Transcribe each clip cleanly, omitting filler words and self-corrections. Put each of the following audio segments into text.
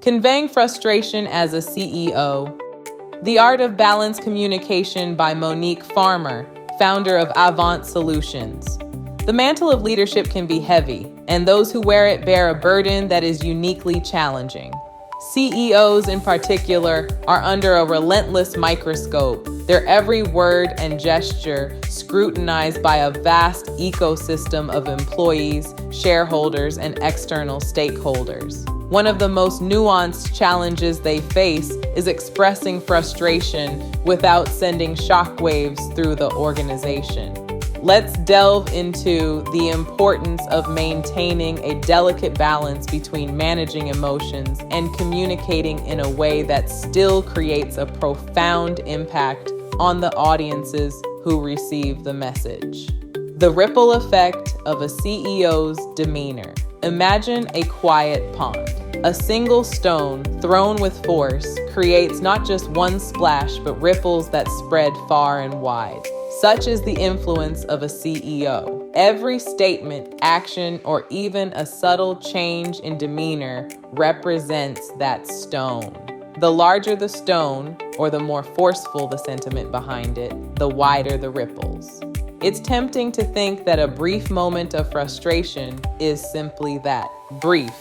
Conveying frustration as a CEO. The Art of Balanced Communication by Monique Farmer, founder of Avant Solutions. The mantle of leadership can be heavy, and those who wear it bear a burden that is uniquely challenging. CEOs in particular are under a relentless microscope, their every word and gesture scrutinized by a vast ecosystem of employees, shareholders, and external stakeholders. One of the most nuanced challenges they face is expressing frustration without sending shockwaves through the organization. Let's delve into the importance of maintaining a delicate balance between managing emotions and communicating in a way that still creates a profound impact on the audiences who receive the message. The ripple effect of a CEO's demeanor. Imagine a quiet pond. A single stone thrown with force creates not just one splash, but ripples that spread far and wide. Such is the influence of a CEO. Every statement, action, or even a subtle change in demeanor represents that stone. The larger the stone, or the more forceful the sentiment behind it, the wider the ripples. It's tempting to think that a brief moment of frustration is simply that, brief.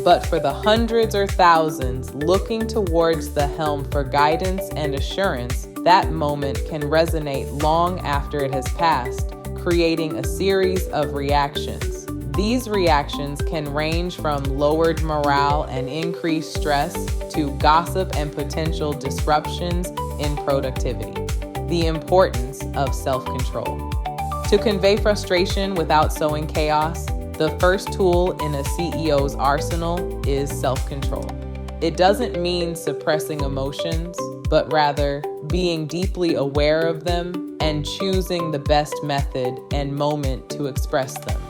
But for the hundreds or thousands looking towards the helm for guidance and assurance, that moment can resonate long after it has passed, creating a series of reactions. These reactions can range from lowered morale and increased stress to gossip and potential disruptions in productivity. The importance of self-control. To convey frustration without sowing chaos, the first tool in a CEO's arsenal is self-control. It doesn't mean suppressing emotions, but rather being deeply aware of them and choosing the best method and moment to express them.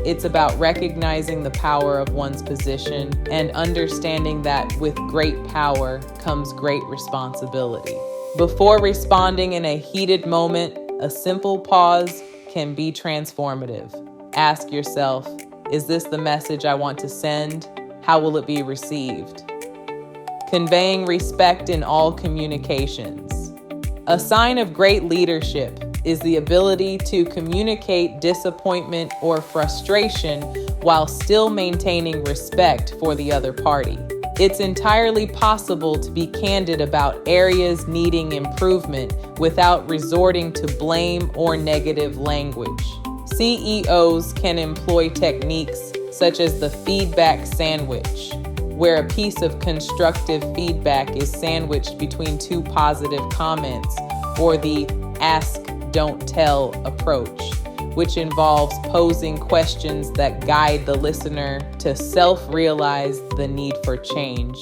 It's about recognizing the power of one's position and understanding that with great power comes great responsibility. Before responding in a heated moment, a simple pause can be transformative. Ask yourself, is this the message I want to send? How will it be received? Conveying respect in all communications. A sign of great leadership is the ability to communicate disappointment or frustration while still maintaining respect for the other party. It's entirely possible to be candid about areas needing improvement without resorting to blame or negative language. CEOs can employ techniques such as the feedback sandwich, where a piece of constructive feedback is sandwiched between two positive comments, or the ask, don't tell approach, which involves posing questions that guide the listener to self-realize the need for change.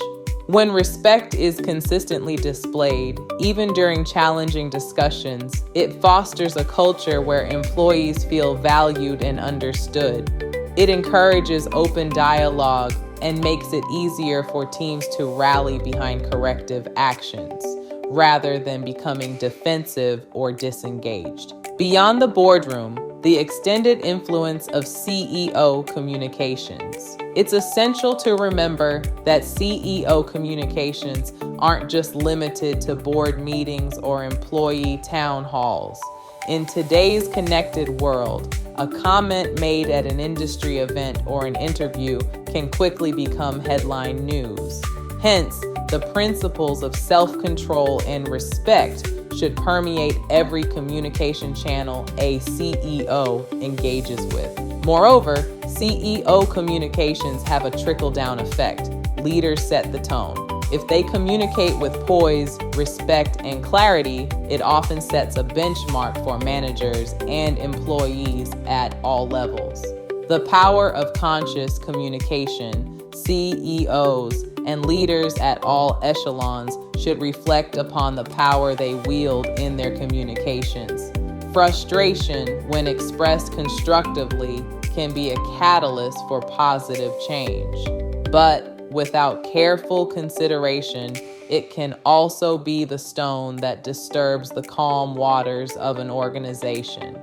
When respect is consistently displayed, even during challenging discussions, it fosters a culture where employees feel valued and understood. It encourages open dialogue and makes it easier for teams to rally behind corrective actions, rather than becoming defensive or disengaged. Beyond the boardroom, the extended influence of CEO communications. It's essential to remember that CEO communications aren't just limited to board meetings or employee town halls. In today's connected world, a comment made at an industry event or an interview can quickly become headline news. Hence, the principles of self-control and respect should permeate every communication channel a CEO engages with. Moreover, CEO communications have a trickle-down effect. Leaders set the tone. If they communicate with poise, respect, and clarity, it often sets a benchmark for managers and employees at all levels. The power of conscious communication, CEOs and leaders at all echelons should reflect upon the power they wield in their communications. Frustration, when expressed constructively, can be a catalyst for positive change. But without careful consideration, it can also be the stone that disturbs the calm waters of an organization.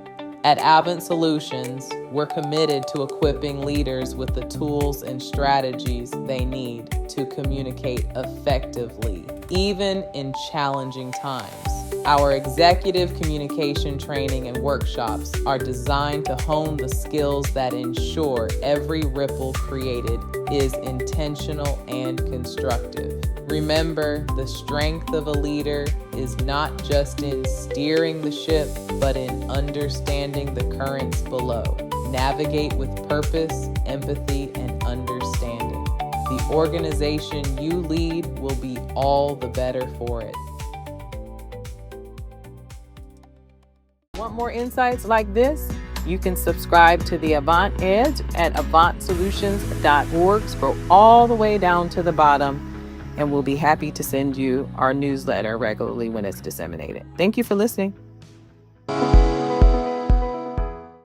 At Avant Solutions, we're committed to equipping leaders with the tools and strategies they need to communicate effectively, even in challenging times. Our executive communication training and workshops are designed to hone the skills that ensure every ripple created is intentional and constructive. Remember, the strength of a leader is not just in steering the ship, but in understanding the currents below. Navigate with purpose, empathy, and understanding. The organization you lead will be all the better for it. Want more insights like this? You can subscribe to the Avant Edge at avantsolutions.org. Scroll all the way down to the bottom, and we'll be happy to send you our newsletter regularly when it's disseminated. Thank you for listening.